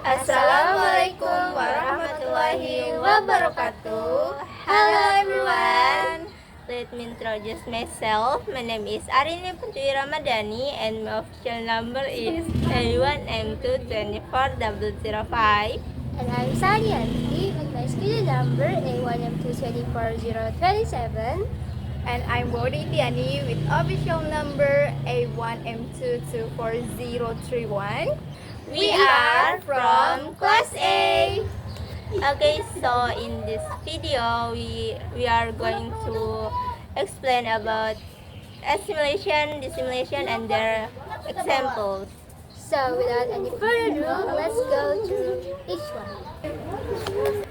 Assalamualaikum warahmatullahi wabarakatuh. Hello everyone. Let me introduce myself. My name is Arini PERTIWIRAMADHANI and my official number is A1M2240005. And I'm SANIANTI with my student number A1M2240027. And I'm WAODE ITIANI with official number A1M2240031. We are from Class A. Okay, so in this video, we are going to explain about assimilation, dissimilation, and their examples. So without any further ado, let's go through each one.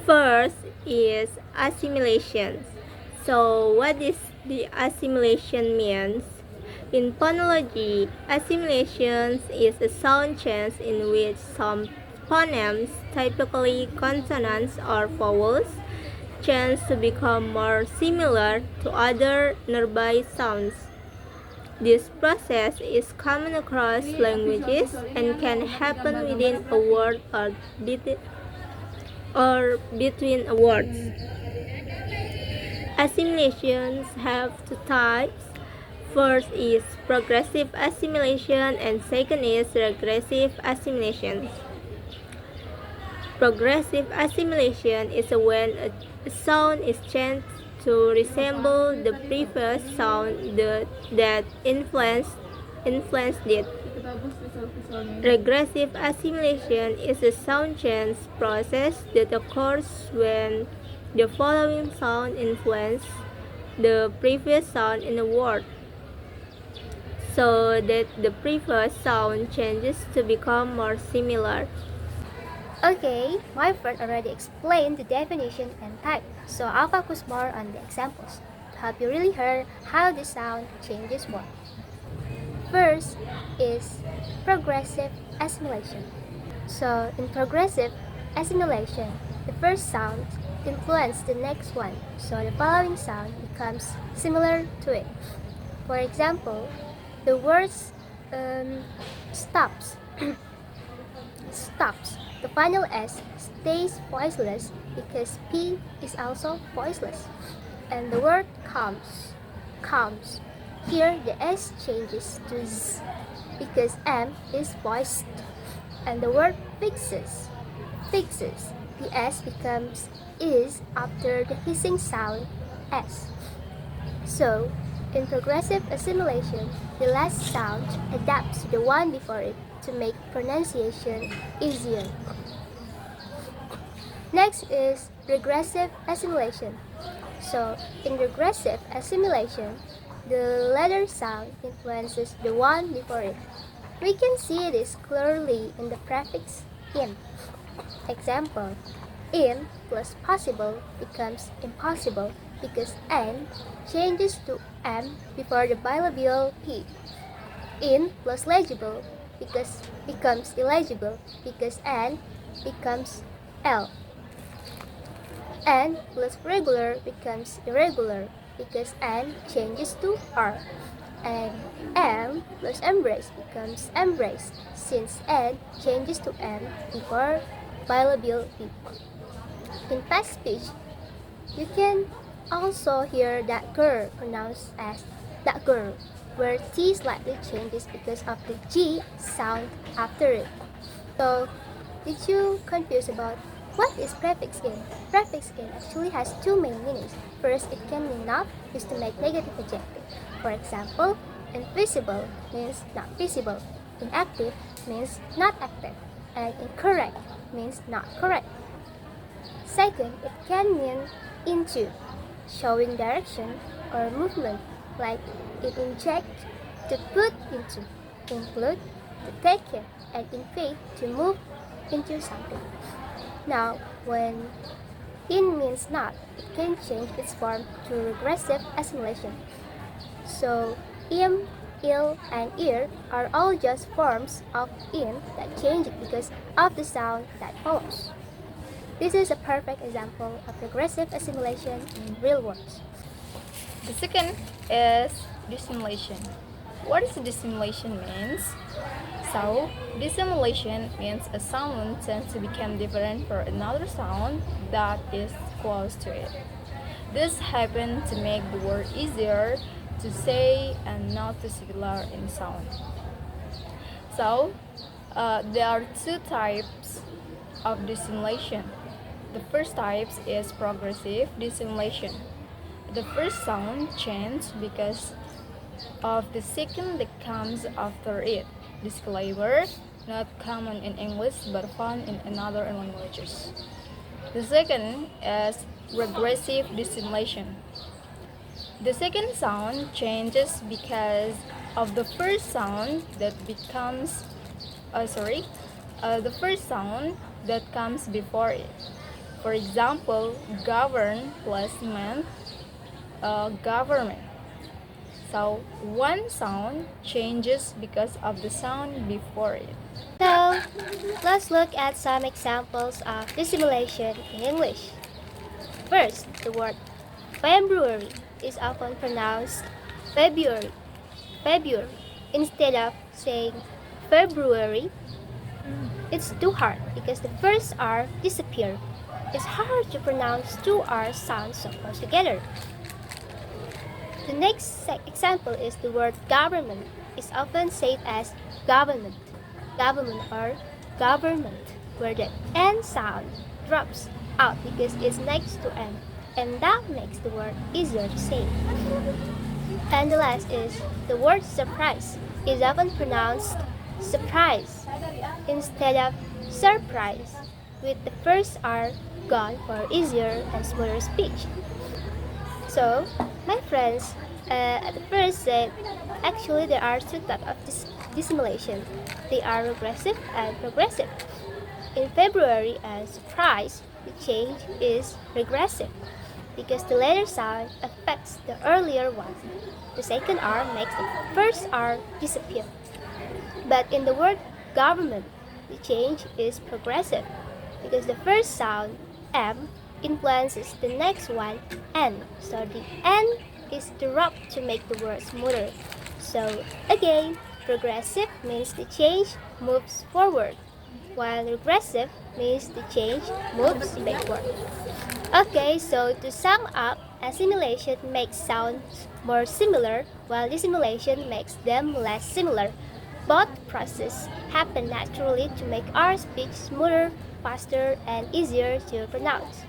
First is assimilation. So what is the assimilation means? In phonology, assimilation is a sound change in which some phonemes, typically consonants or vowels, change to become more similar to other nearby sounds. This process is common across languages and can happen within a word or between words. Assimilations have two types. First is progressive assimilation and second is regressive assimilation. Progressive assimilation is when a sound is changed to resemble the previous sound that influenced it. Regressive assimilation is a sound change process that occurs when the following sound influences the previous sound in a word, so that the previous sound changes to become more similar. Okay, my friend already explained the definition and type, so I'll focus more on the examples to help you really hear how the sound changes what. First is progressive assimilation. So in progressive assimilation, the first sound influences the next one, so the following sound becomes similar to it. For example, the words stops. Stops. The final S stays voiceless because P is also voiceless. And the word comes. Here the S changes to Z because M is voiced. And the word fixes. The S becomes is after the hissing sound S. So, in progressive assimilation, the last sound adapts to the one before it to make pronunciation easier. Next is regressive assimilation. So, in regressive assimilation, the letter sound influences the one before it. We can see this clearly in the prefix in. Example, in plus possible becomes impossible because N changes to M before the bilabial P. In plus legible becomes illegible because N becomes L. N plus regular becomes irregular because N changes to R. And M plus embrace becomes embrace since N changes to M before bilabial P. In past speech, you can also hear that girl pronounced as that girl, where T slightly changes because of the G sound after it. So, did you confuse about what is prefix in? Prefix in actually has two main meanings. First, it can mean not, used to make negative adjective. For example, invisible means not visible, inactive means not active, and incorrect means not correct. Second, it can mean into, showing direction or movement, like in inject, to put into, include, to take care, and invade, to move into something. Now, when in means not, it can change its form to regressive assimilation. So, im, il, and ir are all just forms of in that change because of the sound that follows. This is a perfect example of regressive assimilation in real words. The second is dissimilation. what is dissimilation means? So, dissimilation means a sound tends to become different from another sound that is close to it. This happens to make the word easier to say and not too similar in sound. So, there are two types of dissimilation. The first type is progressive dissimilation. The first sound changes because of the second that comes after it. Disclaimer, not common in English but found in another languages. The second is regressive dissimilation. The second sound changes because of the first sound that becomes the first sound that comes before it. For example, govern plus meant government. So one sound changes because of the sound before it. So, let's look at some examples of dissimilation in English. First, the word February is often pronounced February, February, instead of saying February. It's too hard because the first R disappeared. It's hard to pronounce two R sounds so close together. The next example is the word government is often said as government, government or government, where the N sound drops out because it's next to N, and that makes the word easier to say. And the last is the word surprise is often pronounced surprise instead of surprise, with the first R gone for easier and smoother speech. So, my friends, at first said, actually there are two types of dissimilation. They are regressive and progressive. In February and surprise, the change is regressive because the later sound affects the earlier one. The second R makes the first R disappear. But in the word government, the change is progressive because the first sound, M, influences the next one, N. So the N is dropped to make the word smoother. So again, progressive means the change moves forward, while regressive means the change moves backward. Okay, so to sum up, assimilation makes sounds more similar, while dissimilation makes them less similar. Both processes happen naturally to make our speech smoother, faster, and easier to pronounce.